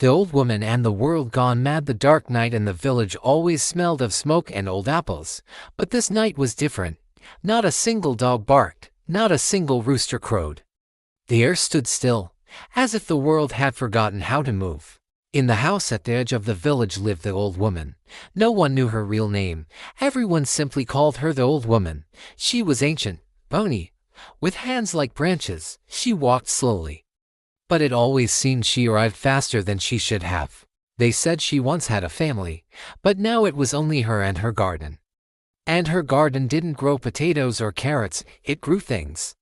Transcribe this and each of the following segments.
The old woman and the world gone mad. The dark night in the village always smelled of smoke and old apples, but this night was different. Not a single dog barked, not a single rooster crowed. The air stood still, as if the world had forgotten how to move. In the house at the edge of the village lived the old woman. No one knew her real name. Everyone simply called her the old woman. She was ancient, bony, with hands like branches. She walked slowly, but it always seemed she arrived faster than she should have. They said she once had a family, but now it was only her and her garden. And her garden didn't grow potatoes or carrots, it grew things.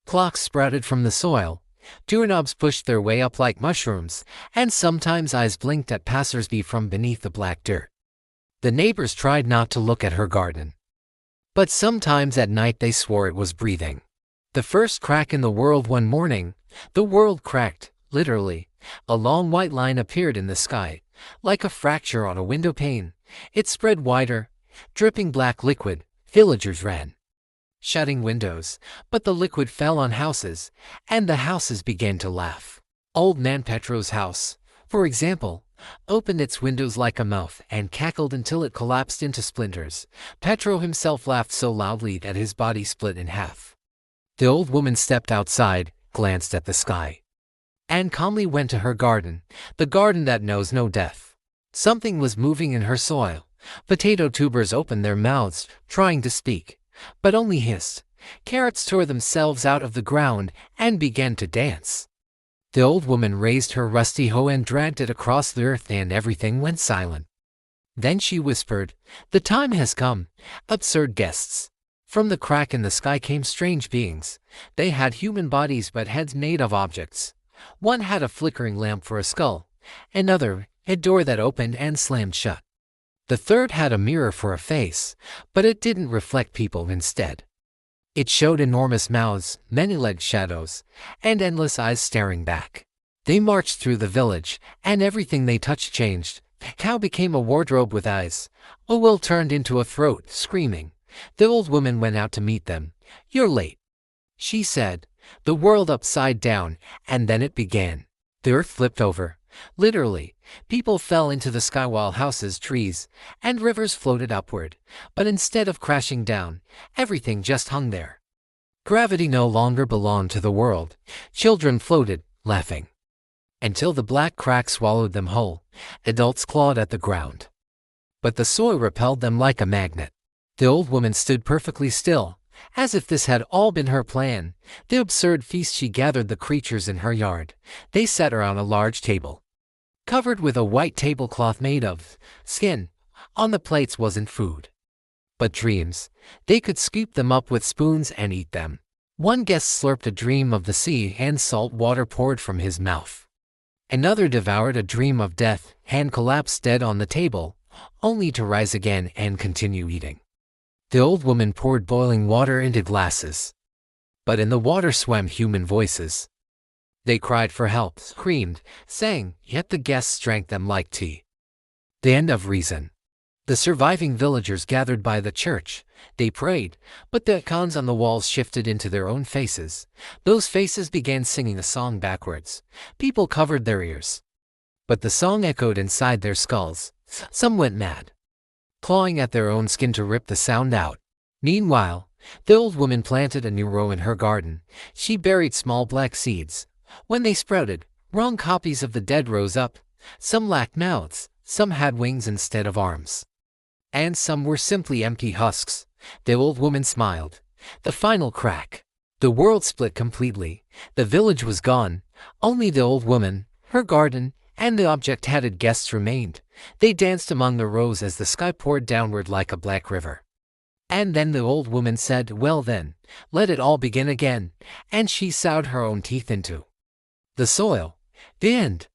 Clocks sprouted from the soil, doorknobs pushed their way up like mushrooms, and sometimes eyes blinked at passers-by from beneath the black dirt. The neighbors tried not to look at her garden, but sometimes at night they swore it was breathing. The first crack in the world. One morning, the world cracked, literally. A long white line appeared in the sky, like a fracture on a window pane. It spread wider, dripping black liquid. Villagers ran, shutting windows, but the liquid fell on houses, and the houses began to laugh. Old Man Petro's house, for example, opened its windows like a mouth and cackled until it collapsed into splinters. Petro himself laughed so loudly that his body split in half. The old woman stepped outside, glanced at the sky, and calmly went to her garden, the garden that knows no death. Something was moving in her soil. Potato tubers opened their mouths, trying to speak, but only hissed. Carrots tore themselves out of the ground and began to dance. The old woman raised her rusty hoe and dragged it across the earth, and everything went silent. Then she whispered, "The time has come, absurd guests." From the crack in the sky came strange beings. They had human bodies but heads made of objects. One had a flickering lamp for a skull, another a door that opened and slammed shut. The third had a mirror for a face, but it didn't reflect people. Instead, it showed enormous mouths, many-legged shadows, and endless eyes staring back. They marched through the village, and everything they touched changed. A cow became a wardrobe with eyes. A will turned into a throat, screaming. The old woman went out to meet them. "You're late," she said. The world upside down, and then it began. The earth flipped over. Literally, people fell into the sky while houses, trees, and rivers floated upward. But instead of crashing down, everything just hung there. Gravity no longer belonged to the world. Children floated, laughing, until the black crack swallowed them whole. Adults clawed at the ground, but the soil repelled them like a magnet. The old woman stood perfectly still, as if this had all been her plan. The absurd feast. She gathered the creatures in her yard. They sat around a large table, covered with a white tablecloth made of skin. On the plates wasn't food, but dreams. They could scoop them up with spoons and eat them. One guest slurped a dream of the sea, and salt water poured from his mouth. Another devoured a dream of death and collapsed dead on the table, only to rise again and continue eating. The old woman poured boiling water into glasses, but in the water swam human voices. They cried for help, screamed, sang, yet the guests drank them like tea. The end of reason. The surviving villagers gathered by the church. They prayed, but the icons on the walls shifted into their own faces. Those faces began singing a song backwards. People covered their ears, but the song echoed inside their skulls. Some went mad, clawing at their own skin to rip the sound out. Meanwhile, the old woman planted a new row in her garden. She buried small black seeds. When they sprouted, wrong copies of the dead rose up. Some lacked mouths, some had wings instead of arms, and some were simply empty husks. The old woman smiled. The final crack. The world split completely. The village was gone. Only the old woman, her garden, and the object-headed guests remained. They danced among the rows as the sky poured downward like a black river. And then the old woman said, "Well then, let it all begin again," and she sowed her own teeth into the soil. The end.